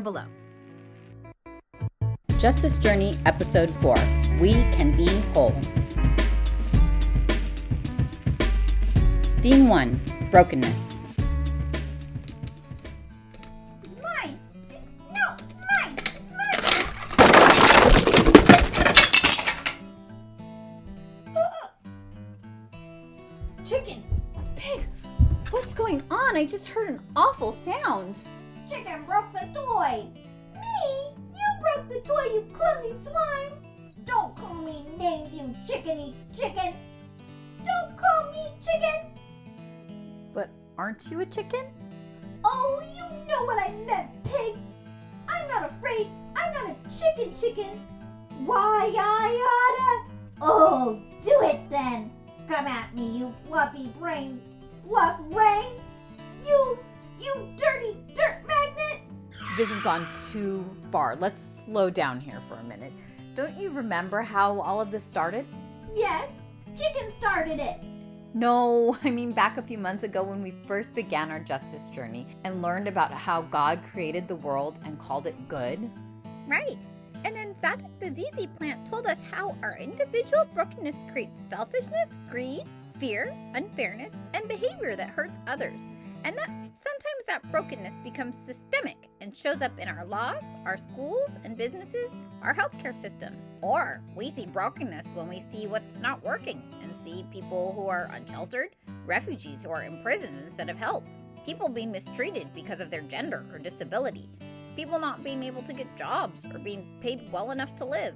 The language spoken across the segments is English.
below. Justice Journey, Episode 4, We Can Be Whole. Theme 1, Brokenness. Mine! No, mine! Chicken! Pig! What's going on? I just heard an awful sound. Chicken broke the toy! Me? You broke the toy, you clumsy swine! Don't call me names, you chickeny chicken! Don't call me chicken! But aren't you a chicken? Oh, you know what I meant, pig! I'm not afraid. I'm not a chicken. Why, I oughta... Oh, do it then! Come at me, you fluffy brain, fluff brain! You dirty dirt magnet! This has gone too far. Let's slow down here for a minute. Don't you remember how all of this started? Yes, chicken started it. No, I mean back a few months ago when we first began our justice journey and learned about how God created the world and called it good. Right. And then Zadok the ZZ plant told us how our individual brokenness creates selfishness, greed, fear, unfairness, and behavior that hurts others. And that sometimes that brokenness becomes systemic and shows up in our laws, our schools and businesses, our healthcare systems. Or we see brokenness when we see what's not working and see people who are unsheltered, refugees who are imprisoned instead of help, people being mistreated because of their gender or disability, people not being able to get jobs or being paid well enough to live.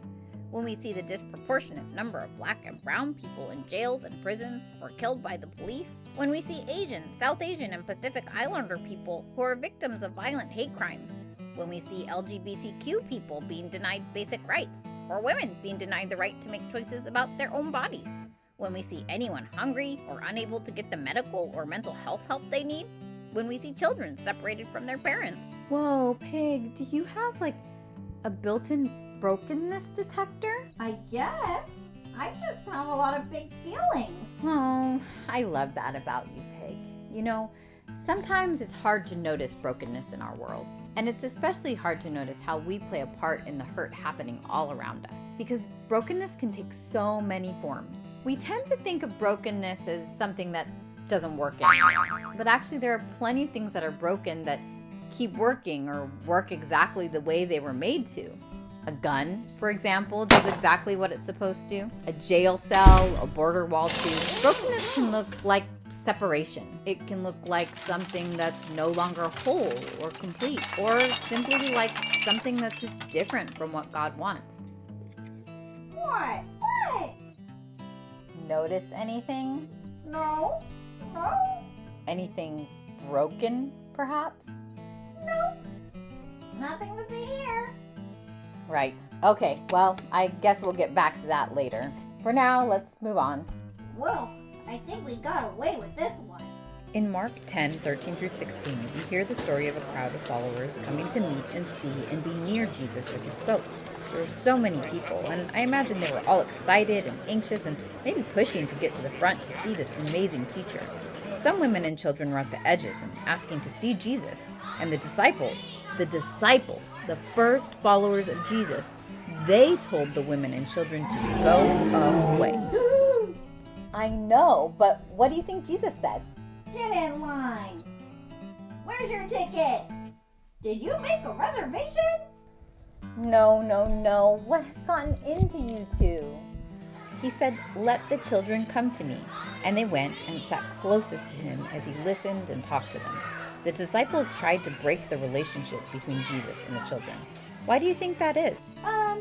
When we see the disproportionate number of Black and brown people in jails and prisons or killed by the police. When we see Asian, South Asian, and Pacific Islander people who are victims of violent hate crimes. When we see LGBTQ people being denied basic rights, or women being denied the right to make choices about their own bodies. When we see anyone hungry or unable to get the medical or mental health help they need. When we see children separated from their parents. Whoa, Pig, do you have like a built-in brokenness detector? I guess. I just have a lot of big feelings. Oh, I love that about you, Pig. You know, sometimes it's hard to notice brokenness in our world. And it's especially hard to notice how we play a part in the hurt happening all around us. Because brokenness can take so many forms. We tend to think of brokenness as something that doesn't work anymore. But actually there are plenty of things that are broken that keep working or work exactly the way they were made to. A gun, for example, does exactly what it's supposed to. A jail cell, a border wall too. Brokenness can look like separation. It can look like something that's no longer whole or complete, or simply like something that's just different from what God wants. What? Notice anything? No. Anything broken, perhaps? Nope. Nothing to see here. Right. Okay, well, I guess we'll get back to that later. For now, let's move on. Well, I think we got away with this one. In Mark 10:13-16, we hear the story of a crowd of followers coming to meet and see and be near Jesus as he spoke. There were so many people, and I imagine they were all excited and anxious and maybe pushing to get to the front to see this amazing teacher. Some women and children were at the edges and asking to see Jesus. And the disciples, the first followers of Jesus, they told the women and children to go away. I know, but what do you think Jesus said? Get in line. Where's your ticket? Did you make a reservation? No. What has gotten into you two? He said, "Let the children come to me." And they went and sat closest to him as he listened and talked to them. The disciples tried to break the relationship between Jesus and the children. Why do you think that is?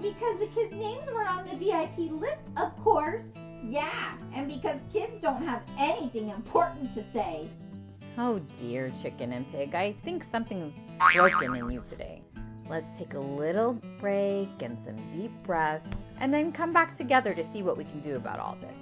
Because the kids' names were on the VIP list, of course. Yeah, and because kids don't have anything important to say. Oh dear, Chicken and Pig, I think something's broken in you today. Let's take a little break and some deep breaths, and then come back together to see what we can do about all this.